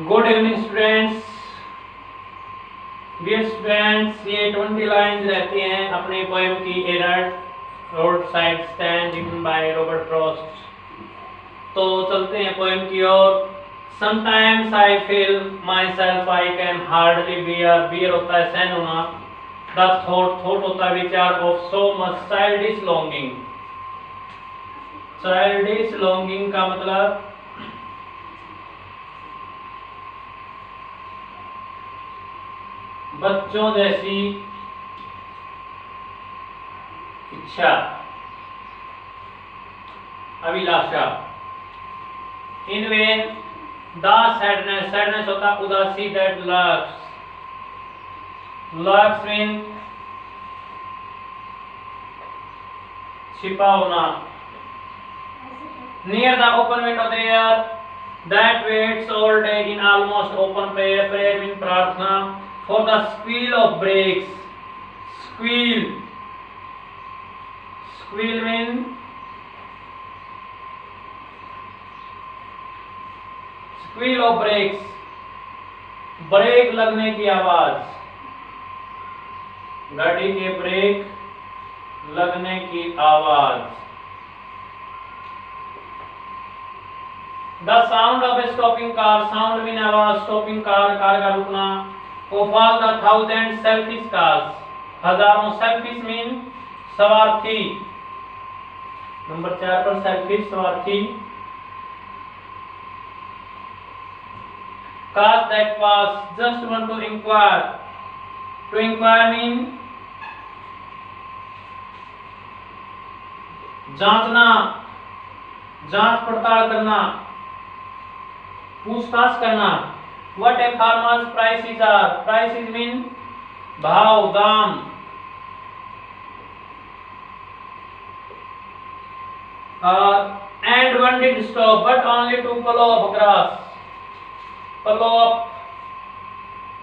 Good evening students. Dear students, ये 20 lines रहती हैं अपनी पोएम की error road side stand written by Robert Frost. तो चलते हैं पोएम की ओर। Sometimes I feel myself I can hardly bear होता है सहन होना, द थॉट होता है विचार, of so much childish longing. Childish longing का मतलब बच्चों जैसी इच्छा, अभिलाषा। इन वेन द सैडनेस होता उदासी, दैट लर्क्स मीन छिपा होना। Near the open window there that waits all day in almost open prayer mean प्रार्थना। For the squeal of brakes, squeal mean squeal of brakes, brake लगने की आवाज, गाड़ी के ब्रेक लगने की आवाज। The sound of a stopping car, sound mean आवाज, stopping car कार का रुकना। Of all the thousand selfish cars, हजारों selfish mean स्वार्थी। नंबर 4 पर selfish स्वार्थी। Cars that pass, just want to inquire. To inquire mean जांचना, जांच पड़ताल करना, पूछताछ करना। What a farmer's prices are, prices mean भाव, दाम। And one did stop, but only to plow up grass. Plow up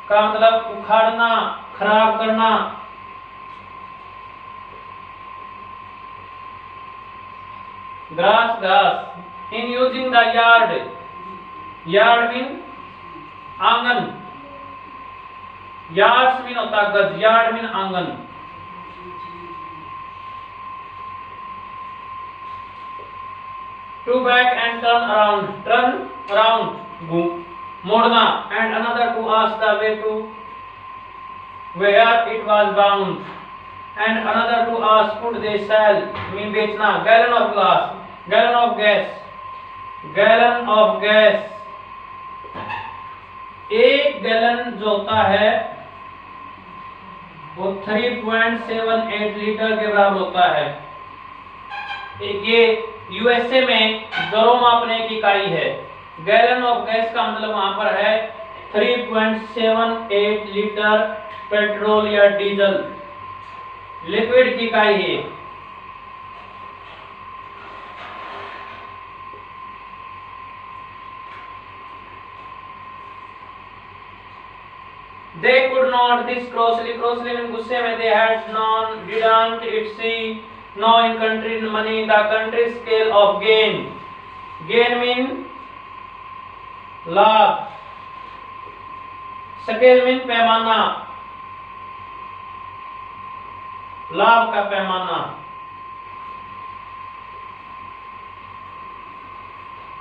का मतलब उखाड़ना, खराब करना। Grass. In using the yard mean आंगन, यार्ड्स मीन होता गज, यार्ड मीन आंगन। To back and turn around मोड़ना। And another to ask the way to where it was bound. And another to ask could they sell mean बेचना। Gallon of glass, gallon of gas, gallon of gas. एक gallon जो होता है वो 3.78 litre के बराबर होता है। ये यूएसए में गरों मापने की इकाई है। गैलन ऑफ गैस का मतलब वहां पर है 3.78 लीटर पेट्रोल या डीजल, लिक्विड की इकाई है। They could not this crossly mean गुस्से में। They had didn't it see no in country money the country scale of gain mean लाभ, scale mean पैमाना, लाभ का पैमाना।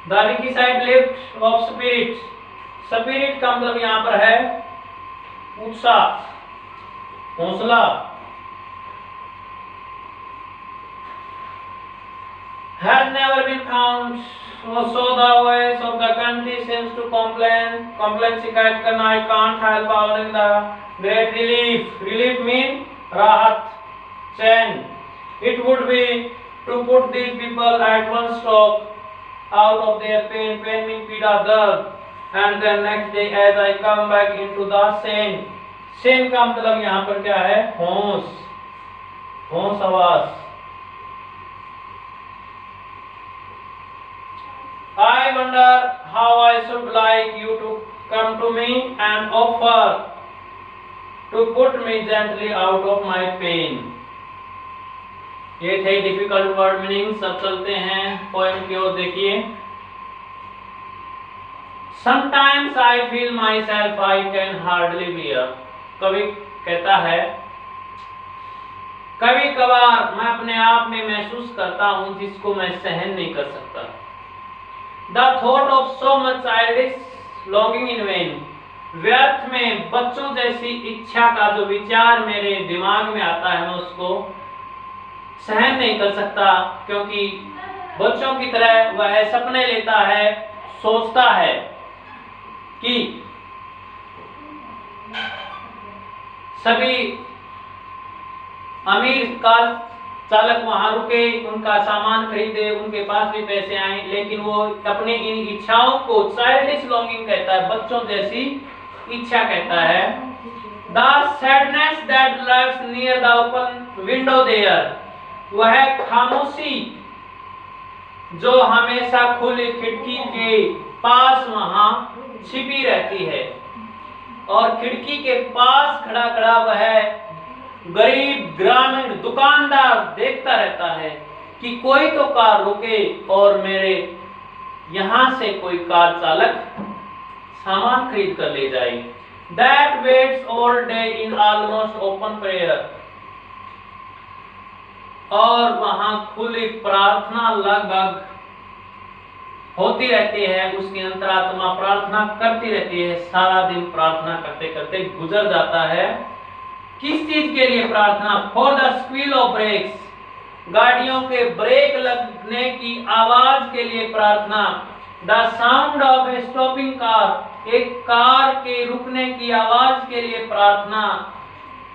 The riverside lift of spirit का मतलब यहाँ पर है उत्साह, हौसला। Has never been found, so the voice of the country seems to complain शिकायत करना। I can't help owning the great relief mean राहत, चैन। It would be to put these people at one stroke out of their pain mean पीड़ा, दर्द। And then next day as I come back into the sane का मतलब यहाँ पर क्या है, होश आवाज। I wonder how I should like you to come to me and offer to put me gently out of my pain। ये थे डिफिकल्ट वर्ड मीनिंग। सब चलते हैं पोएम की ओर। देखिए Sometimes I feel myself I can hardly bear. कवि कहता है कभी कभार मैं अपने आप में महसूस करता हूं जिसको मैं सहन नहीं कर सकता। The thought of so much childish longing in vain. व्यर्थ में बच्चों जैसी इच्छा का जो विचार मेरे दिमाग में आता है मैं उसको सहन नहीं कर सकता, क्योंकि बच्चों की तरह वह सपने लेता है, सोचता है कि सभी अमीर कार चालक वहां रुके, उनका सामान खरीदे, उनके पास भी पैसे आए, लेकिन वो अपनी इन इच्छाओं को चाइल्डिश लॉन्गिंग कहता है, बच्चों जैसी इच्छा कहता है। The sadness that lurks near the open window there. वह खामोशी जो हमेशा खुली खिड़की के पास वहां छिपी रहती है, और खिड़की के पास खड़ा खड़ा वह गरीब ग्रामीण दुकानदार देखता रहता है कि कोई तो कार रुके और मेरे यहां से कोई कार चालक सामान खरीद कर ले जाए। That waits all day in almost open prayer. और वहां खुली प्रार्थना लगभग होती रहती है, उसकी अंतरात्मा प्रार्थना करती रहती है, सारा दिन प्रार्थना करते करते गुजर जाता है। किस चीज के लिए प्रार्थना? For the squeal of brakes, गाड़ियों के ब्रेक लगने की आवाज के लिए प्रार्थना। The sound of a stopping car, एक कार के रुकने की आवाज के लिए प्रार्थना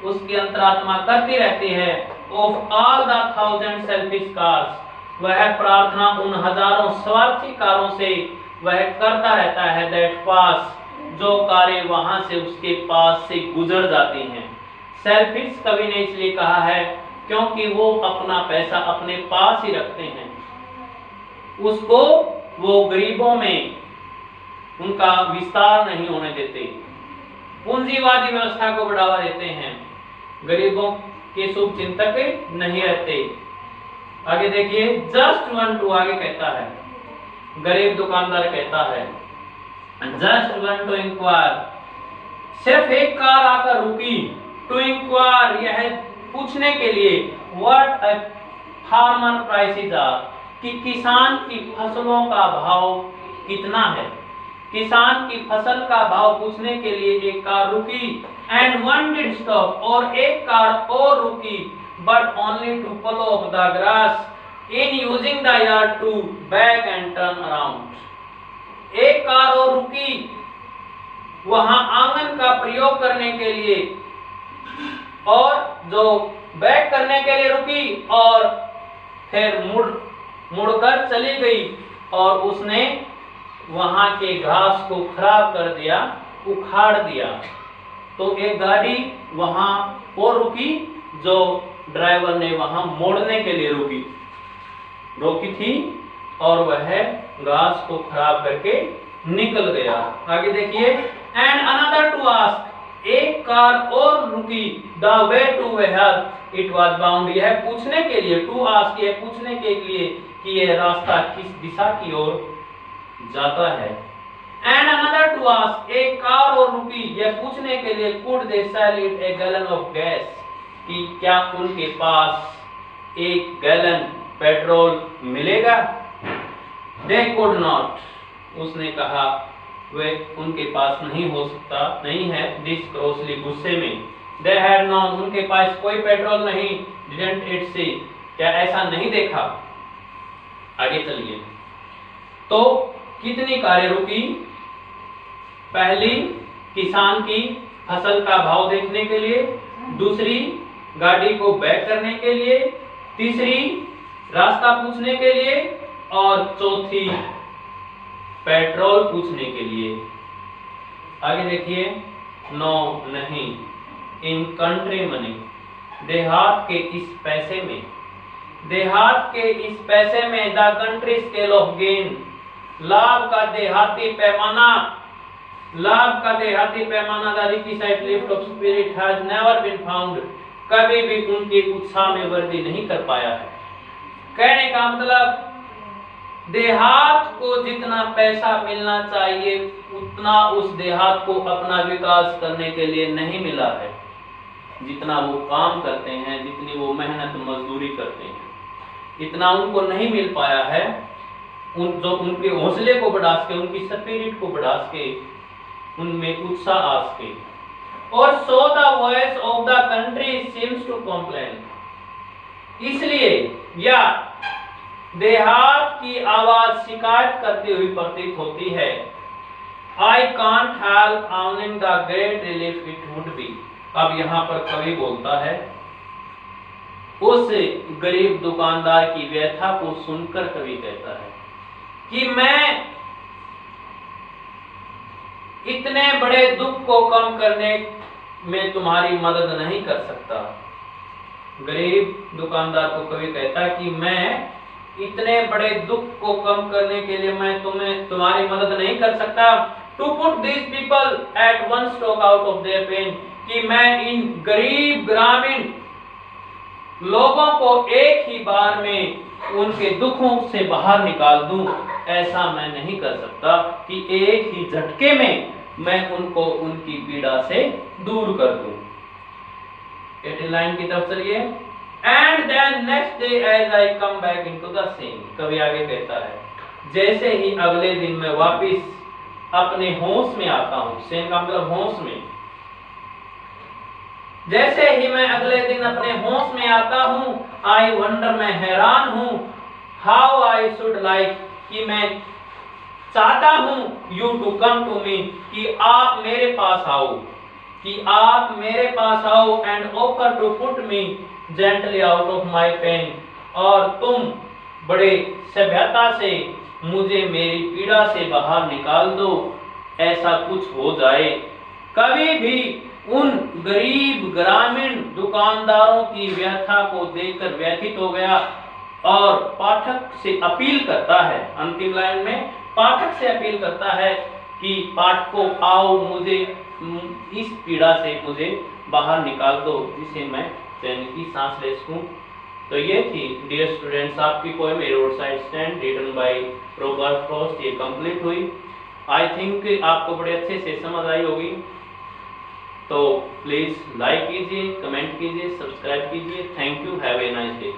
उसकी अंतरात्मा करती रहती है। Of all the thousand selfish cars, वह प्रार्थना उन हजारों स्वार्थी कारों से वह करता रहता है। दैट पास, जो कारें वहां से उसके पास से गुजर जाती हैं। सेल्फिश कवि ने इसलिए कहा है क्योंकि वो अपना पैसा अपने पास ही रखते हैं, उसको वो गरीबों में उनका विस्तार नहीं होने देते, पूंजीवादी व्यवस्था को बढ़ावा देते हैं, गरीबों के शुभ चिंतक नहीं रहते। आगे देखिए, जस्ट वन टू आगे कहता है, गरीब दुकानदार कहता है जस्ट वन टू इंक्वायर, सिर्फ एक कार आकर रुकी। टू इंक्वायर, यह पूछने के लिए, what a farmer prices are, कि किसान की फसलों का भाव कितना है। किसान की फसल का भाव पूछने के लिए एक कार रुकी। एंड वन डिड स्टॉप, और एक कार और रुकी, but only to pull off the grass in using the yard to back and turn around। एक कार और रुकी वहां आंगन का प्रयोग करने के लिए, और जो बैक करने के लिए रुकी और फिर मुड़कर चली गई, और उसने वहां के घास को खराब कर दिया, उखाड़ दिया। तो एक गाड़ी वहां और रुकी जो ड्राइवर ने वहां मोड़ने के लिए रोकी थी, और वह घास को खराब करके निकल गया। आगे देखिए, एंड अनदर टू आस्क, एक कार और रुकी, the way to where it was bound, यह पूछने के लिए, टू आस्क, यह पूछने के लिए कि यह रास्ता किस दिशा की ओर जाता है। एंड अनदर टू आस्क, एक कार और रुकी, यह पूछने के लिए, could they cell it A gallon of gas, कि क्या उनके पास एक गैलन पेट्रोल मिलेगा। दे कुड नॉट, उसने कहा वे उनके पास नहीं हो सकता, नहीं है। दिस क्रॉसली, गुस्से में। दे हैड नॉन, उनके पास कोई पेट्रोल नहीं। डिडंट इट सी, क्या ऐसा नहीं देखा। आगे चलिए, तो कितनी कारें रुकी? पहली किसान की फसल का भाव देखने के लिए, दूसरी गाड़ी को बैक करने के लिए, तीसरी रास्ता पूछने के लिए, और चौथी पेट्रोल पूछने के लिए। आगे देखिए, नो नहीं, इन कंट्री मनी, देहात के इस पैसे में, देहात के इस पैसे में, the country scale of gain, लाभ का देहाती पैमाना, लाभ का देहाती पैमाना, the requisite lift of spirit has never been found, कभी भी उनके उत्साह में वृद्धि नहीं कर पाया है। कहने का मतलब देहात को जितना पैसा मिलना चाहिए उतना उस देहात को अपना विकास करने के लिए नहीं मिला है। जितना वो काम करते हैं, जितनी वो मेहनत मजदूरी करते हैं, इतना उनको नहीं मिल पाया है। जो उनके हौसले को बढ़ा सके, उनकी स्पिरिट को बढ़ा सके, उनमें उत्साह आ सके। और so the voice of the country seems to complain, इसलिए या देहात की आवाज शिकायत करती हुई प्रतीत होती है। I can't help earning the great relief it would be. अब यहाँ पर कवि बोलता है, उस गरीब दुकानदार की व्यथा को सुनकर कवि कहता है कि मैं इतने बड़े दुख को कम करने में तुम्हारी मदद नहीं कर सकता। गरीब दुकानदार को कवि कहता है कि मैं इतने बड़े दुख को कम करने के लिए मैं तुम्हारी मदद नहीं कर सकता। To put these people at one stroke out of their pain, कि मैं इन गरीब ग्रामीण लोगों को एक ही बार में उनके दुखों से बाहर निकाल दूं, ऐसा मैं नहीं कर सकता कि एक ही झटके में मैं उनको उनकी पीड़ा से दूर कर दूं। 18 लाइन की तरफ चलिए। And then next day as I come back into the scene, कवि आगे कहता है, जैसे ही अगले दिन मैं वापिस अपने होश में आता हूं, सेन का मतलब होश में, जैसे ही मैं अगले दिन अपने होश में आता हूं, आई वंडर, मैं हैरान हूं, हाउ आई शुड लाइक, कि मैं चाहता हूं you to come to me, कि आप मेरे पास आओ, कि आप मेरे पास आओ, and offer to put me gently out of my pain, और तुम बड़े सभ्यता से मुझे मेरी पीड़ा से बाहर निकाल दो, ऐसा कुछ हो जाए। कभी भी उन गरीब ग्रामीण दुकानदारों की व्यथा को देखकर व्यथित हो गया और पाठक से अपील करता है, अंतिम लाइन में पाठक से अपील करता है कि पाठकों आओ, मुझे इस पीड़ा से मुझे बाहर निकाल दो, जिसे मैं चैन की सांस ले सकूं। तो ये थी डियर स्टूडेंट्स आपकी poem a road side stand written by Robert Frost. ये कंप्लीट हुई। आई थिंक आपको बड़े अच्छे से समझ आई होगी। तो प्लीज लाइक कीजिए, कमेंट कीजिए, सब्सक्राइब कीजिए। Thank you, have a nice day.